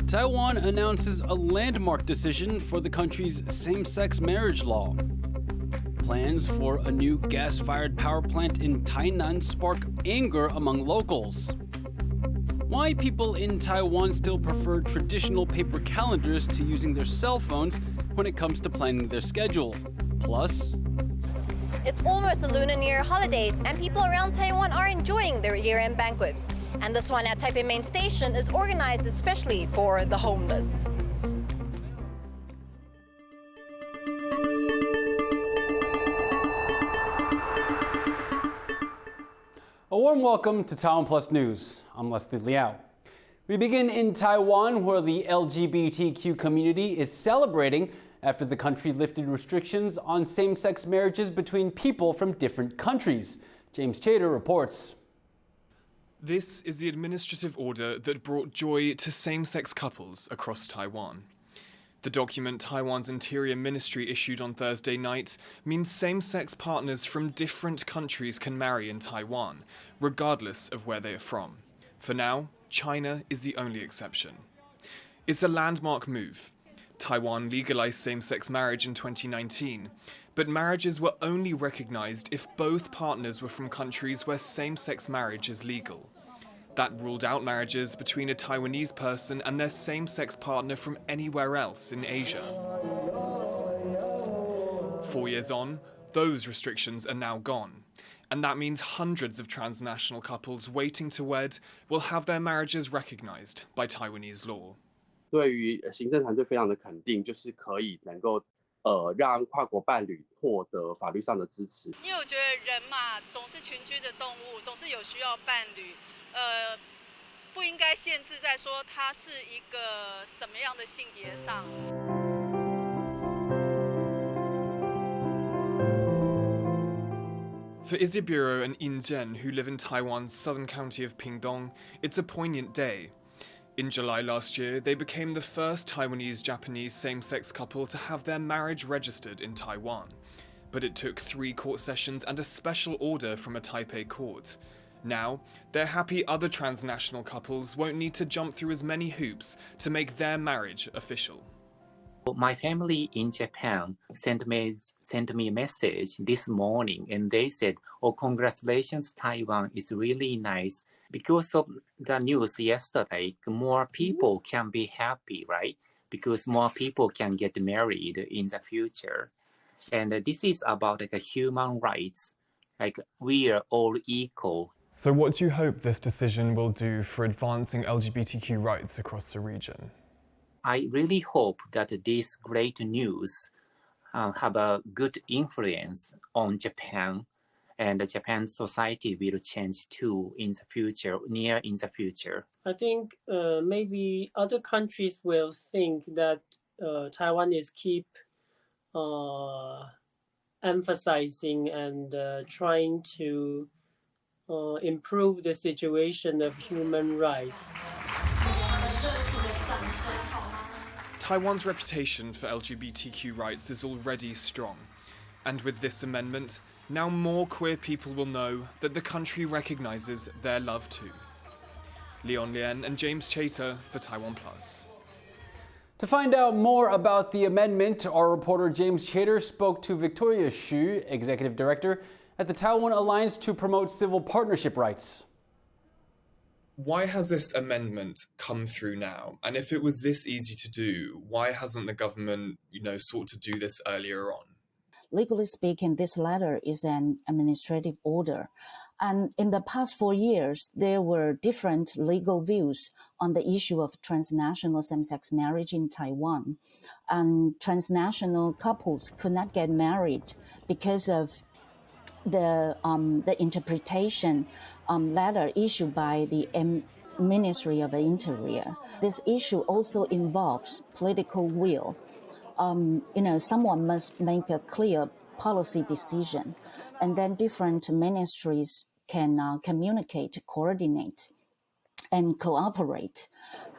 Taiwan announces a landmark decision for the country's same-sex marriage law. Plans for a new gas-fired power plant in Tainan spark anger among locals. Why people in Taiwan still prefer traditional paper calendars to using their cell phones when it comes to planning their schedule. Plus, it's almost the Lunar New Year holidays, and people around Taiwan are enjoying their year-end banquets. And this one at Taipei Main Station is organized especially for the homeless. a warm welcome to TaiwanPlus News. I'm Leslie Liao. We begin in Taiwan, where the LGBTQ community is celebrating after the country lifted restrictions on same-sex marriages between people from different countries. James Chater reports. This is the administrative order that brought joy to same-sex couples across Taiwan. The document Taiwan's Interior Ministry issued on Thursday night means same-sex partners from different countries can marry in Taiwan, regardless of where they are from. For now, China is the only exception. It's a landmark move. Taiwan legalized same-sex marriage in 2019, but marriages were only recognized if both partners were from countries where same-sex marriage is legal. That ruled out marriages between a Taiwanese person and their same-sex partner from anywhere else in Asia. 4 years on, those restrictions are now gone. And that means hundreds of transnational couples waiting to wed will have their marriages recognized by Taiwanese law. 对于行政团队非常的肯定，就是可以能够让跨国伴侣获得法律上的支持。因为我觉得人嘛，总是群居的动物，总是有需要伴侣，不应该限制在说他是一个什么样的性别上。 For Isaburo and In Zhen, who live in Taiwan's southern county of Pingdong, it's a poignant day. In July last year, they became the first Taiwanese-Japanese same-sex couple to have their marriage registered in Taiwan. But it took 3 court sessions and a special order from a Taipei court. Now, they're happy other transnational couples won't need to jump through as many hoops to make their marriage official. My family in Japan sent me a message this morning, and they said, "Oh, congratulations, Taiwan! It's really nice." Because of the news yesterday, more people can be happy, right? Because more people can get married in the future, and this is about like human rights. Like we are all equal. So, what do you hope this decision will do for advancing LGBTQ rights across the region? I really hope that this great news have a good influence on Japan, and Japan's society will change too in the future, near in the future. I think maybe other countries will think that Taiwan is keep emphasizing and trying to improve the situation of human rights. Taiwan's reputation for LGBTQ rights is already strong. And with this amendment, now more queer people will know that the country recognizes their love too. Leon Lien and James Chater for TaiwanPlus. To find out more about the amendment, our reporter James Chater spoke to Victoria Xu, Executive Director at the Taiwan Alliance to Promote Civil Partnership Rights. Why has this amendment come through now? And if it was this easy to do, why hasn't the government, sought to do this earlier on? Legally speaking, this letter is an administrative order. And in the past 4 years, there were different legal views on the issue of transnational same-sex marriage in Taiwan. And transnational couples could not get married because of the interpretation letter issued by the Ministry of the Interior. This issue also involves political will. Someone must make a clear policy decision, and then different ministries can communicate, coordinate, and cooperate.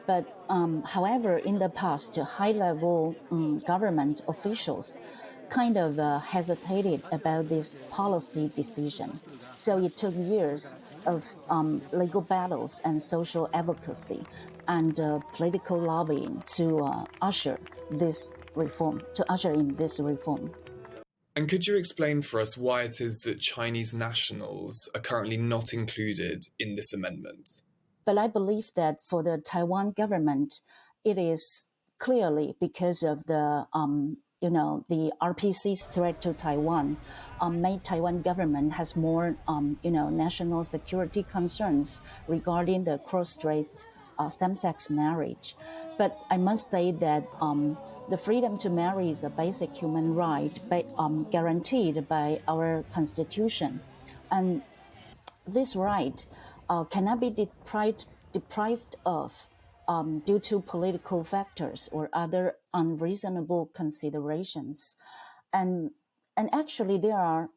But however, in the past, high-level government officials kind of hesitated about this policy decision. So it took years of legal battles and social advocacy and political lobbying to usher in this reform. And could you explain for us why it is that Chinese nationals are currently not included in this amendment? But I believe that for the Taiwan government, it is clearly because of the the RPC's threat to Taiwan, made Taiwan government has more national security concerns regarding the cross-strait same-sex marriage. But I must say that the freedom to marry is a basic human right guaranteed by our constitution. And this right cannot be deprived of due to political factors or other unreasonable considerations. And actually, there are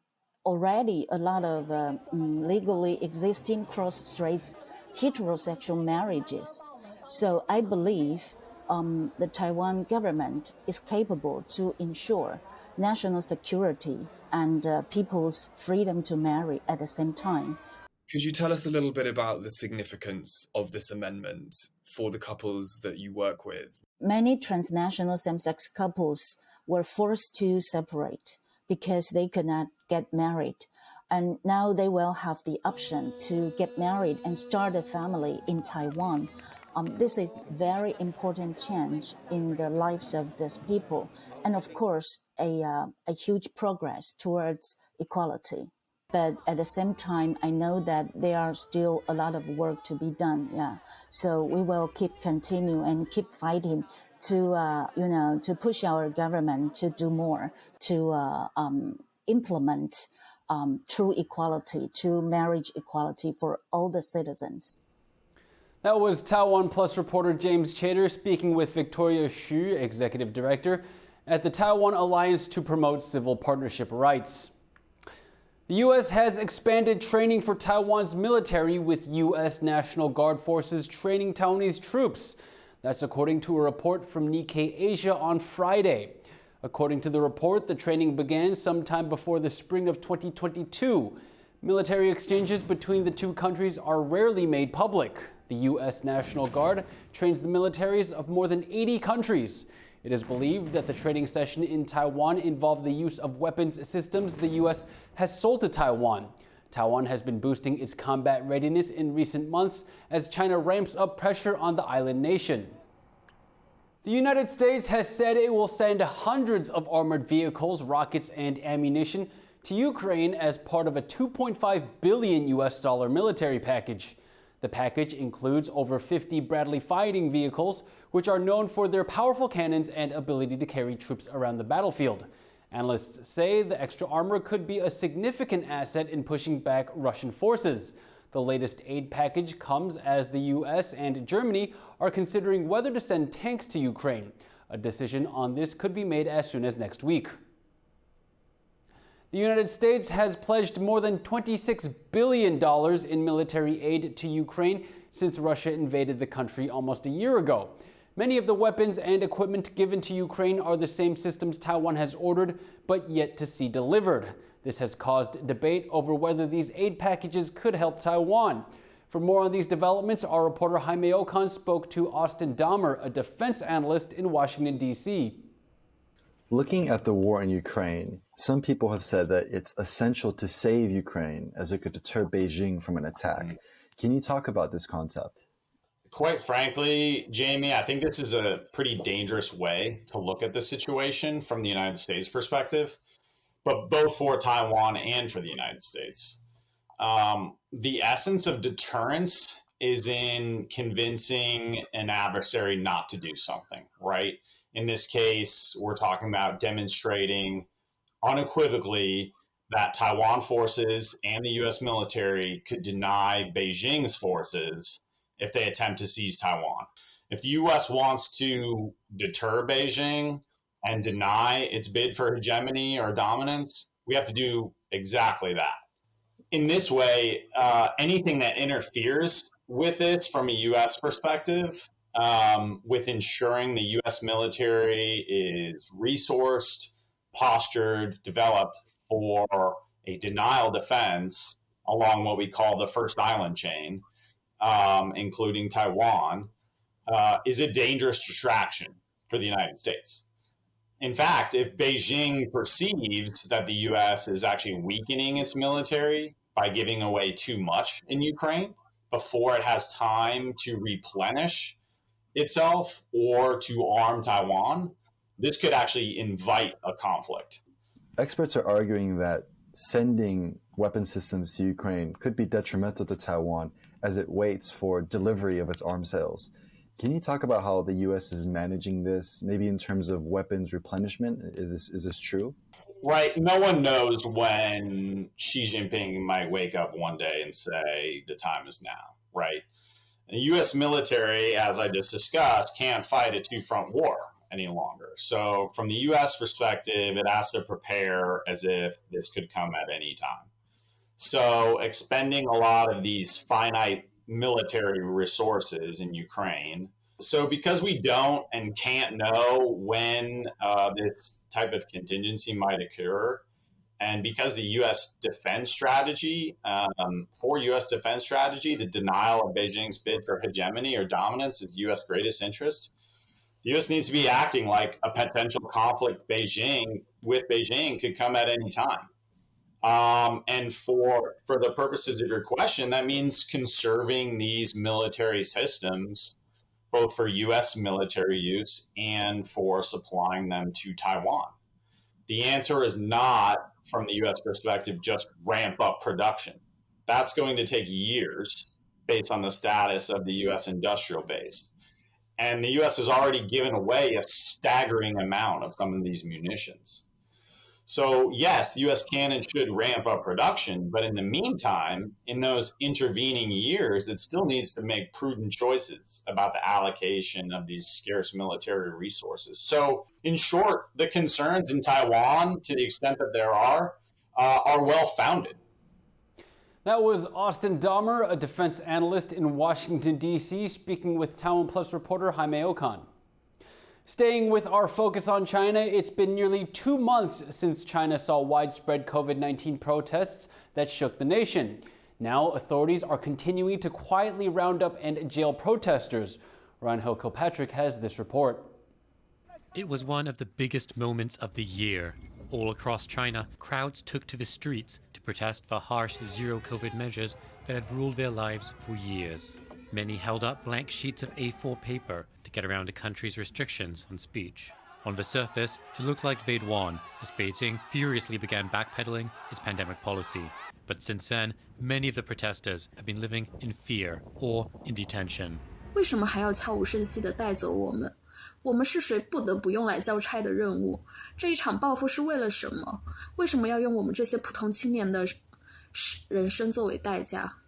already a lot of legally existing cross-strait heterosexual marriages. So I believe the Taiwan government is capable to ensure national security and people's freedom to marry at the same time. Could you tell us a little bit about the significance of this amendment for the couples that you work with? Many transnational same-sex couples were forced to separate because they could not get married. And now they will have the option to get married and start a family in Taiwan. This is very important change in the lives of these people. And of course, a huge progress towards equality. But at the same time, I know that there are still a lot of work to be done. Yeah, so we will continue and keep fighting to push our government to do more to implement true equality, true marriage equality for all the citizens. That was TaiwanPlus reporter James Chater speaking with Victoria Xu, Executive Director at the Taiwan Alliance to Promote Civil Partnership Rights. The U.S. has expanded training for Taiwan's military, with U.S. National Guard forces training Taiwanese troops. That's according to a report from Nikkei Asia on Friday. According to the report, the training began sometime before the spring of 2022. Military exchanges between the two countries are rarely made public. The U.S. National Guard trains the militaries of more than 80 countries. It is believed that the training session in Taiwan involved the use of weapons systems the U.S. has sold to Taiwan. Taiwan has been boosting its combat readiness in recent months as China ramps up pressure on the island nation. The United States has said it will send hundreds of armored vehicles, rockets, and ammunition to Ukraine as part of a $2.5 billion military package. The package includes over 50 Bradley fighting vehicles, which are known for their powerful cannons and ability to carry troops around the battlefield. Analysts say the extra armor could be a significant asset in pushing back Russian forces. The latest aid package comes as the U.S. and Germany are considering whether to send tanks to Ukraine. A decision on this could be made as soon as next week. The United States has pledged more than $26 billion in military aid to Ukraine since Russia invaded the country almost a year ago. Many of the weapons and equipment given to Ukraine are the same systems Taiwan has ordered, but yet to see delivered. This has caused debate over whether these aid packages could help Taiwan. For more on these developments, our reporter Jaime Ocon spoke to Austin Dahmer, a defense analyst in Washington, D.C. Looking at the war in Ukraine, some people have said that it's essential to save Ukraine as it could deter Beijing from an attack. Can you talk about this concept? Quite frankly, Jamie, I think this is a pretty dangerous way to look at the situation from the United States perspective, but both for Taiwan and for the United States. The essence of deterrence is in convincing an adversary not to do something, right? In this case, we're talking about demonstrating unequivocally that Taiwan forces and the U.S. military could deny Beijing's forces if they attempt to seize Taiwan. If the U.S. wants to deter Beijing and deny its bid for hegemony or dominance, we have to do exactly that. In this way, anything that interferes with this from a U.S. perspective, with ensuring the U.S. military is resourced, postured, developed for a denial defense along what we call the first island chain, including Taiwan, is a dangerous distraction for the United States. In fact, if Beijing perceives that the US is actually weakening its military by giving away too much in Ukraine before it has time to replenish itself or to arm Taiwan, this could actually invite a conflict. Experts are arguing that sending weapon systems to Ukraine could be detrimental to Taiwan as it waits for delivery of its arms sales. Can you talk about how the U.S. is managing this, maybe in terms of weapons replenishment? Is this true? Right. No one knows when Xi Jinping might wake up one day and say the time is now, right? The U.S. military, as I just discussed, can't fight a two-front war any longer. So from the U.S. perspective, it has to prepare as if this could come at any time. So expending a lot of these finite military resources in Ukraine. So because we don't and can't know when this type of contingency might occur, and because the U.S. defense strategy, the denial of Beijing's bid for hegemony or dominance is U.S. greatest interest, the U.S. needs to be acting like a potential conflict with Beijing could come at any time. And for the purposes of your question, that means conserving these military systems, both for U.S. military use and for supplying them to Taiwan. The answer is not, from the U.S. perspective, just ramp up production. That's going to take years based on the status of the U.S. industrial base. And the U.S. has already given away a staggering amount of some of these munitions. So yes, the U.S. can and should ramp up production, but in the meantime, in those intervening years, it still needs to make prudent choices about the allocation of these scarce military resources. So in short, the concerns in Taiwan, to the extent that there are well-founded. That was Austin Dahmer, a defense analyst in Washington, D.C., speaking with TaiwanPlus reporter Jaime Okan. Staying with our focus on China, it's been nearly 2 months since China saw widespread COVID-19 protests that shook the nation. Now, authorities are continuing to quietly round up and jail protesters. Ryan Kilpatrick has this report. It was one of the biggest moments of the year. All across China, crowds took to the streets to protest for harsh zero-COVID measures that had ruled their lives for years. Many held up blank sheets of A4 paper to get around the country's restrictions on speech. On the surface, it looked like they'd won as Beijing furiously began backpedaling its pandemic policy. But since then, many of the protesters have been living in fear or in detention. 为什么还要悄无声息地带走我们？我们是谁不得不用来交差的任务？这一场报复是为了什么？为什么要用我们这些普通青年的人生作为代价？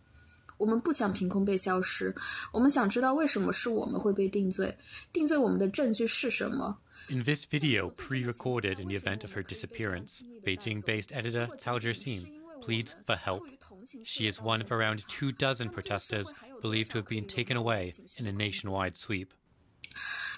我们不想凭空被消失，我们想知道为什么是我们会被定罪，定罪我们的证据是什么。 In this video, pre-recorded in the event of her disappearance, Beijing-based editor Cao Zhixin pleads for help. She is one of around 24 protesters believed to have been taken away in a nationwide sweep.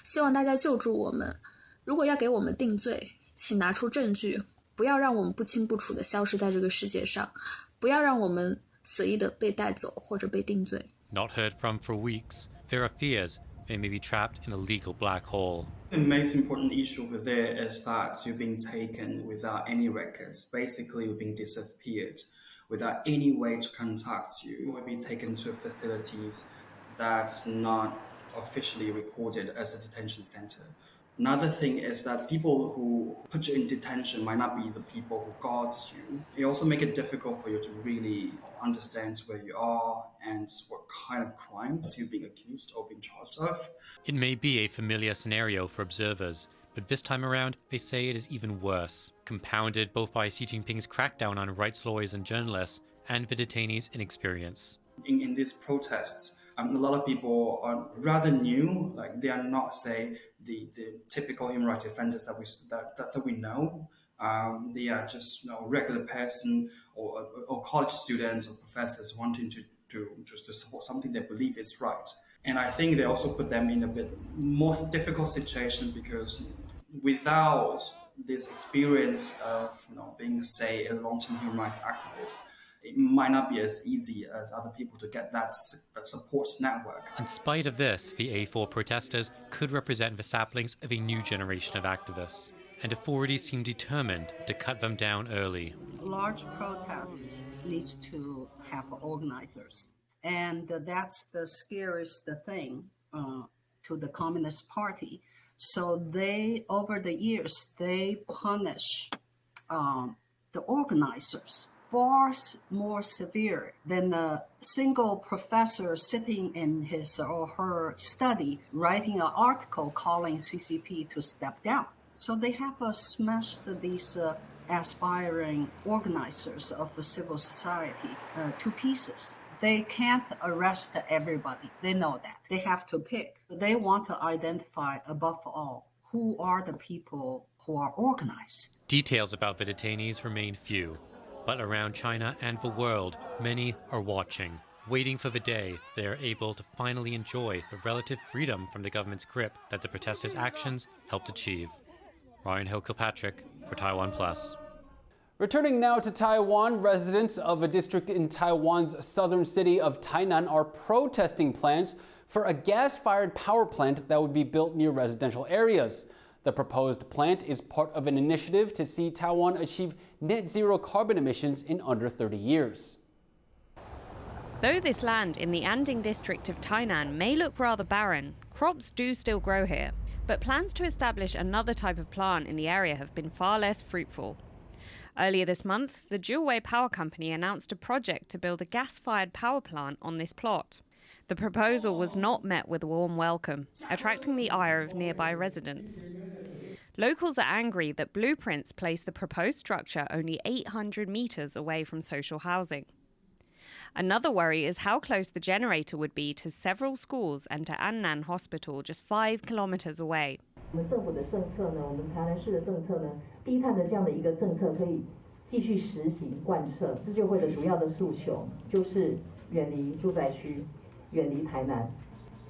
希望大家救助我们，如果要给我们定罪，请拿出证据，不要让我们不清不楚地消失在这个世界上，不要让我们随意地被带走或者被定罪。 Not heard from for weeks, there are fears they may be trapped in a legal black hole. The most important issue over there is that you're being taken without any records. Basically, you're being disappeared without any way to contact you. You will be taken to facilities that's not officially recorded as a detention center. Another thing is that people who put you in detention might not be the people who guard you. It also makes it difficult for you to really understand where you are and what kind of crimes you're being accused or being charged of. It may be a familiar scenario for observers, but this time around, they say it is even worse, compounded both by Xi Jinping's crackdown on rights lawyers and journalists and the detainees' inexperience. In these protests, a lot of people are rather new, like they are not, say, the typical human rights offenders that we know. They are just regular person or college students or professors wanting to support something they believe is right. And I think they also put them in a bit more difficult situation because without this experience of being, say, a long-term human rights activist, it might not be as easy as other people to get that support network. In spite of this, the A4 protesters could represent the saplings of a new generation of activists, and authorities seem determined to cut them down early. Large protests need to have organizers, and that's the scariest thing to the Communist Party. So they, over the years, they punish the organizers far more severe than a single professor sitting in his or her study writing an article calling CCP to step down. So they have smashed these aspiring organizers of civil society to pieces. They can't arrest everybody. They know that. They have to pick. They want to identify, above all, who are the people who are organized. Details about the detainees remain few, but around China and the world, many are watching, waiting for the day they are able to finally enjoy the relative freedom from the government's grip that the protesters' actions helped achieve. Ryan Hill-Kilpatrick for TaiwanPlus. Returning now to Taiwan, residents of a district in Taiwan's southern city of Tainan are protesting plans for a gas-fired power plant that would be built near residential areas. The proposed plant is part of an initiative to see Taiwan achieve net zero carbon emissions in under 30 years. Though this land in the Anding district of Tainan may look rather barren, crops do still grow here. But plans to establish another type of plant in the area have been far less fruitful. Earlier this month, the Dual-Way Power Company announced a project to build a gas-fired power plant on this plot. The proposal was not met with a warm welcome, attracting the ire of nearby residents. Locals are angry that blueprints place the proposed structure only 800 meters away from social housing. Another worry is how close the generator would be to several schools and to Annan Hospital just 5 kilometers away. 我们政府的政策呢，我们台南市的政策呢，低碳的这样的一个政策可以继续实行贯彻。自救会的主要的诉求就是远离住宅区，远离台南。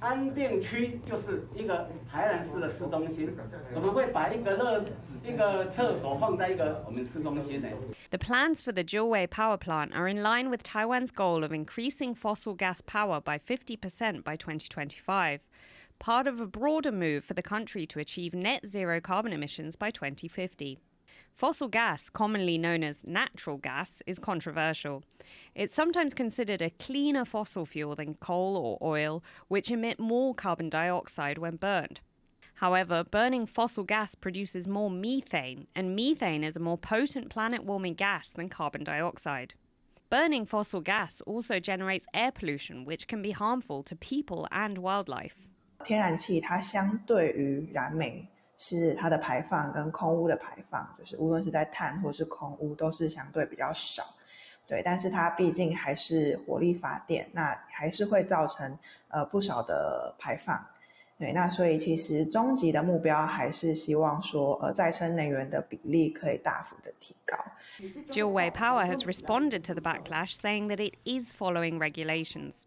安定区就是一个台南市的市中心，怎么会把一个厕所放在一个我们市中心呢？ The plans for the Dual-Way power plant are in line with Taiwan's goal of increasing fossil gas power by 50% by 2025. Part of a broader move for the country to achieve net zero carbon emissions by 2050. Fossil gas, commonly known as natural gas, is controversial. It's sometimes considered a cleaner fossil fuel than coal or oil, which emit more carbon dioxide when burned. However, burning fossil gas produces more methane, and methane is a more potent planet-warming gas than carbon dioxide. Burning fossil gas also generates air pollution, which can be harmful to people and wildlife. 天然气它相对于燃煤是它的排放跟空污的排放，就是无论是在碳或是空污都是相对比较少。对，但是它毕竟还是火力发电，那还是会造成不少的排放。对，那所以其实终极的目标还是希望说再生能源的比例可以大幅的提高。Dual-Way Power has responded to the backlash, saying that it is following regulations.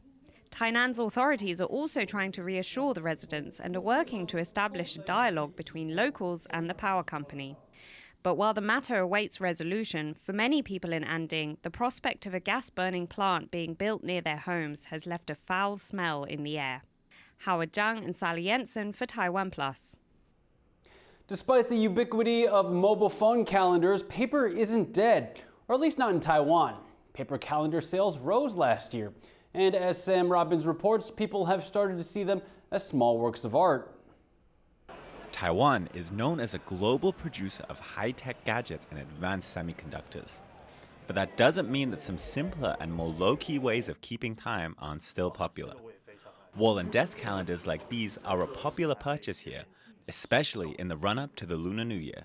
Tainan's authorities are also trying to reassure the residents and are working to establish a dialogue between locals and the power company. But while the matter awaits resolution, for many people in Anding, the prospect of a gas-burning plant being built near their homes has left a foul smell in the air. Howard Zhang and Sally Jensen for TaiwanPlus. Despite the ubiquity of mobile phone calendars, paper isn't dead, or at least not in Taiwan. Paper calendar sales rose last year. And as Sam Robbins reports, people have started to see them as small works of art. Taiwan is known as a global producer of high-tech gadgets and advanced semiconductors. But that doesn't mean that some simpler and more low-key ways of keeping time aren't still popular. Wall and desk calendars like these are a popular purchase here, especially in the run-up to the Lunar New Year.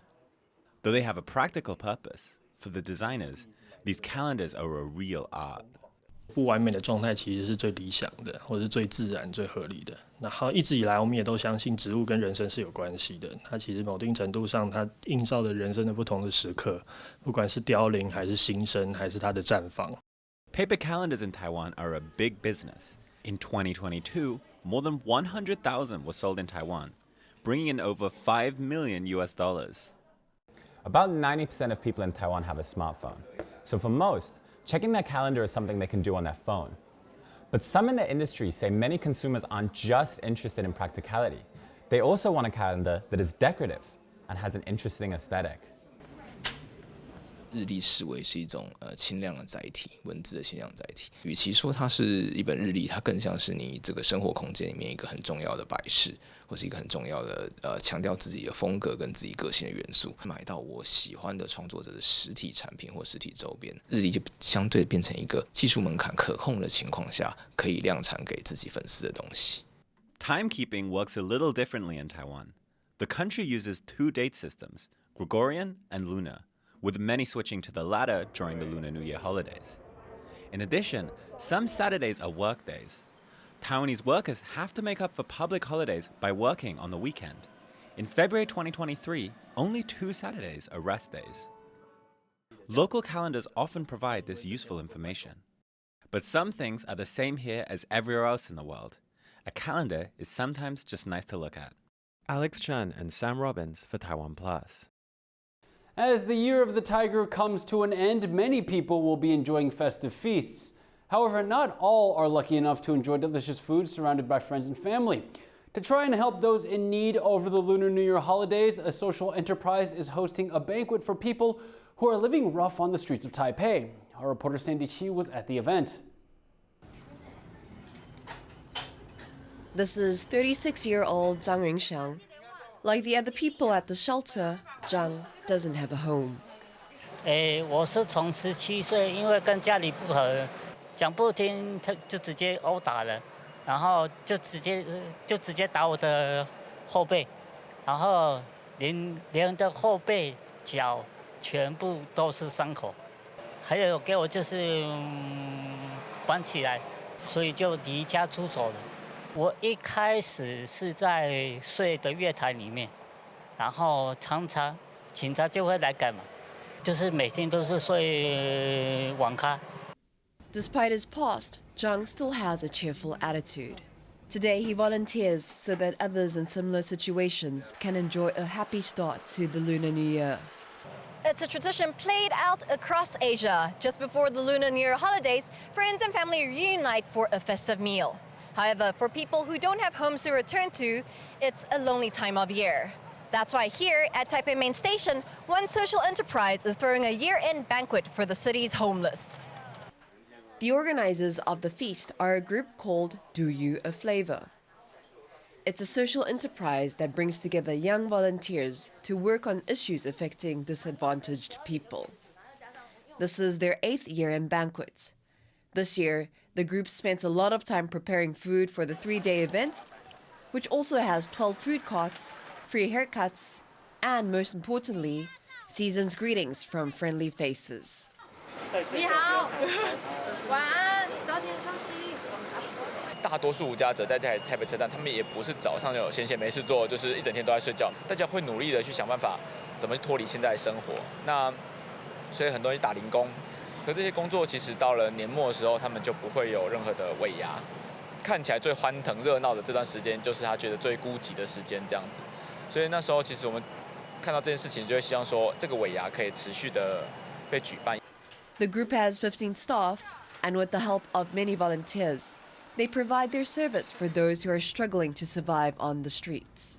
Though they have a practical purpose, for the designers, these calendars are a real art. 不完美的状态其实是最理想的，或是最自然、最合理的。然后一直以来，我们也都相信植物跟人生是有关系的。它其实某定程度上，它映照着人生的不同的时刻，不管是凋零还是新生，还是它的绽放。Paper calendars in Taiwan are a big business. In 2022, more than 100,000 were sold in Taiwan, bringing in over $5 million. About 90% of people in Taiwan have a smartphone. So for most, Checking their calendar is something they can do on their phone. But some in the industry say many consumers aren't just interested in practicality. They also want a calendar that is decorative and has an interesting aesthetic. 日历视为是一种轻量的载体，文字的轻量载体。与其说它是一本日历，它更像是你这个生活空间里面一个很重要的摆饰，或是一个很重要的强调自己的风格跟自己个性的元素。买到我喜欢的创作者的实体产品或实体周边，日历就相对变成一个技术门槛可控的情况下，可以量产给自己粉丝的东西。Timekeeping works a little differently in Taiwan. The country uses 2 date systems, Gregorian and Lunar, with many switching to the latter during the Lunar New Year holidays. In addition, some Saturdays are work days. Taiwanese workers have to make up for public holidays by working on the weekend. In February 2023, only 2 Saturdays are rest days. Local calendars often provide this useful information. But some things are the same here as everywhere else in the world. A calendar is sometimes just nice to look at. Alex Chen and Sam Robbins for TaiwanPlus. As the Year of the Tiger comes to an end, many people will be enjoying festive feasts. However, not all are lucky enough to enjoy delicious food surrounded by friends and family. To try and help those in need over the Lunar New Year holidays, a social enterprise is hosting a banquet for people who are living rough on the streets of Taipei. Our reporter Sandy Chi was at the event. This is 36-year-old Zhang Yunxiang. Like the other people at the shelter, Zhang doesn't have a home. 我是从17岁，因为跟家里不合，讲不听，他就直接殴打了，然后就直接打我的后背，然后连的后背、脚全部都是伤口，还有给我就是绑起来，所以就离家出走了。我一开始是在睡的月台里面，然后常常警察就会来赶嘛，就是每天都是睡网咖。Despite his past, Zhang still has a cheerful attitude. Today he volunteers so that others in similar situations can enjoy a happy start to the Lunar New Year. It's a tradition played out across Asia. Just before the Lunar New Year holidays, friends and family reunite for a festive meal. However, for people who don't have homes to return to, it's a lonely time of year. That's why here at Taipei Main Station, one social enterprise is throwing a year-end banquet for the city's homeless. The organizers of the feast are a group called Do You a Flavor. It's a social enterprise that brings together young volunteers to work on issues affecting disadvantaged people. This is their 8th year-end banquet. This year, the group spent a lot of time preparing food for the 3-day event, which also has 12 food carts, free haircuts, and most importantly, season's greetings from friendly faces. 你好，晚安，早点休息。大多数无家者在台北车站，他们也不是早上就有闲没事做，就是一整天都在睡觉。大家会努力的去想办法，怎么脱离现在的生活。那所以很多人打零工。可这些工作其实到了年末的时候，他们就不会有任何的尾牙。看起来最欢腾热闹的这段时间，就是他觉得最孤寂的时间，这样子。所以那时候，其实我们看到这件事情，就会希望说，这个尾牙可以持续的被举办。The group has 15 staff, and with the help of many volunteers, they provide their service for those who are struggling to survive on the streets.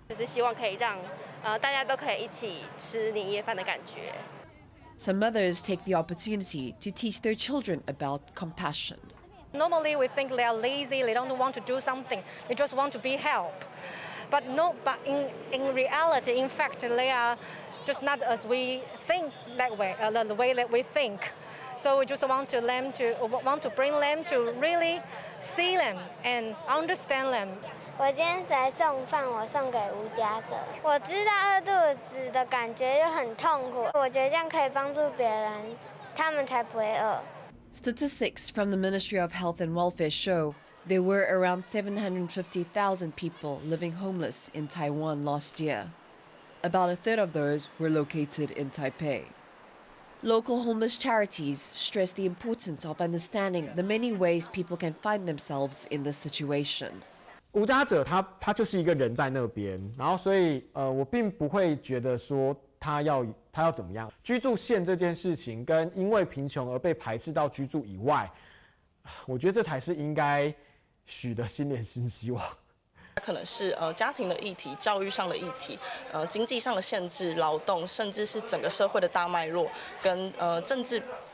就是希望可以让大家都可以一起吃年夜饭的感觉。Some mothers take the opportunity to teach their children about compassion. Normally we think they are lazy, they don't want to do something, they just want to be helped. But in reality, in fact, they are just not as we think that way, the way that we think. So we just want to bring them to really see them and understand them. 我今天来送饭，我送给无家者。我知道饿肚子的感觉就很痛苦，我觉得这样可以帮助别人，他们才不会饿。Statistics from the Ministry of Health and Welfare show there were around 750,000 people living homeless in Taiwan last year. About a third of those were located in Taipei. Local homeless charities stress the importance of understanding the many ways people can find themselves in this situation. 无家者他就是一个人在那边，然后所以我并不会觉得说他要怎么样？居住线这件事情，跟因为贫穷而被排斥到居住以外，我觉得这才是应该许的新年新希望。可能是家庭的议题、教育上的议题、经济上的限制、劳动，甚至是整个社会的大脉络跟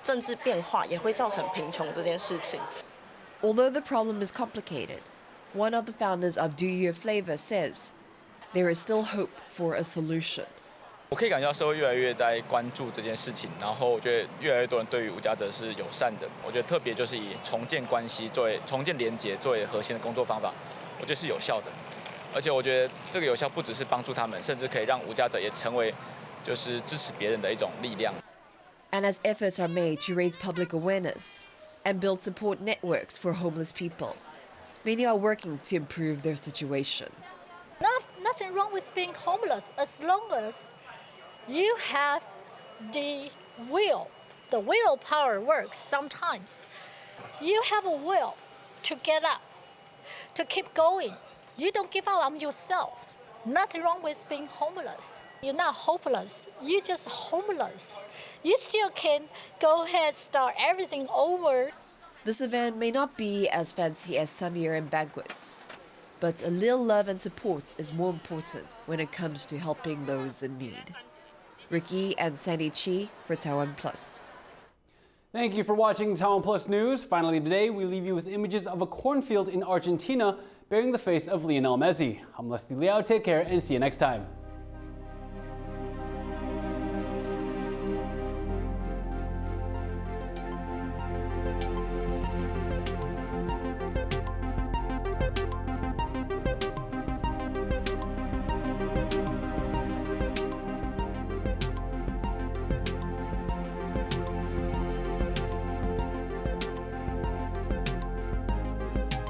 政治变化也会造成贫穷这件事情。Although the problem is complicated, one of the founders of Do You a Flavor says there is still hope for a solution. 我可以感觉到社会越来越在关注这件事情，然后我觉得越来越多人对于无家者是友善的。我觉得特别就是以重建关系作为重建连结作为核心的工作方法。我觉得是有效的，而且我觉得这个有效不只是帮助他们，甚至可以让无家者也成为就是支持别人的一种力量。And as efforts are made to raise public awareness and build support networks for homeless people, many are working to improve their situation. Nothing wrong with being homeless as long as you have the will. The willpower works sometimes. You have a will to get up, to keep going. You don't give up on yourself. Nothing wrong with being homeless. You're not hopeless. You're just homeless. You still can go ahead, start everything over. This event may not be as fancy as some year-end banquets, but a little love and support is more important when it comes to helping those in need. Ricky and Sandy Chi for TaiwanPlus. Thank you for watching TaiwanPlus News. Finally today, we leave you with images of a cornfield in Argentina bearing the face of Lionel Messi. I'm Leslie Liao. Take care and see you next time.